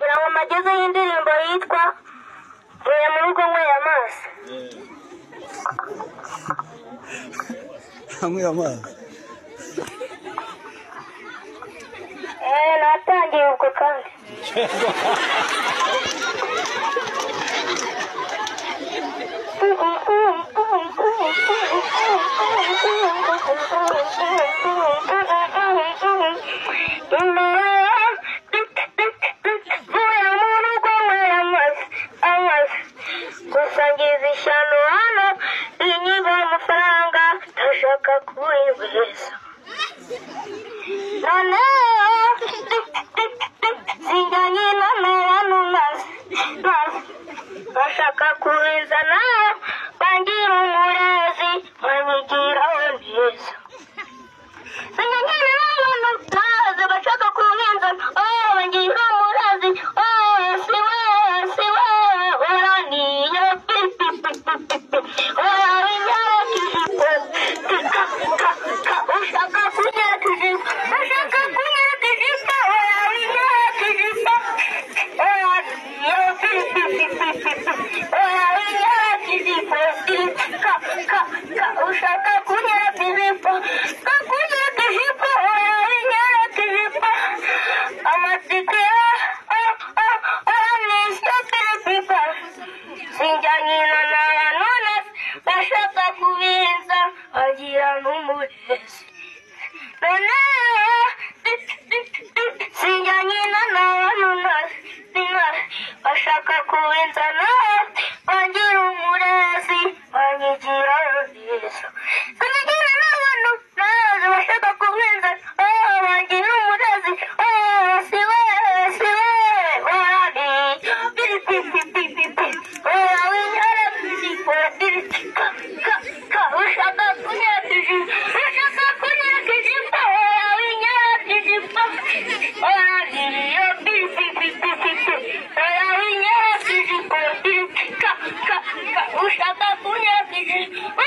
Ngo mageze y'indirimbo yitwa Ntuye mu rugo nyweye amazi. Nyweye amazi. Natangiye ubwo kandi. Gusangiza ishyano hano inyigo y'amafaranga ndashaka kuwibwiriza none sinjyanye n'abantu maze bashaka kubizana bangira umurezi babigiraho neza sinjyanye n'abantu maze bashaka kubizana bangira umurezi siwe oraniye ushaka kunyereka ijipo ushaka kunyereka ijipo amatike sinjyanye n'abantu bashaka kubiza bagira n'umurezi none sinjyanye n'abantu bashaka kubinzana bagira umurezi banyigira neza sinjyanye n'abantu bashaka kubinzana bagira umurezi siwe ushaka kunyereka ijipo ushaka kunyereka ijipo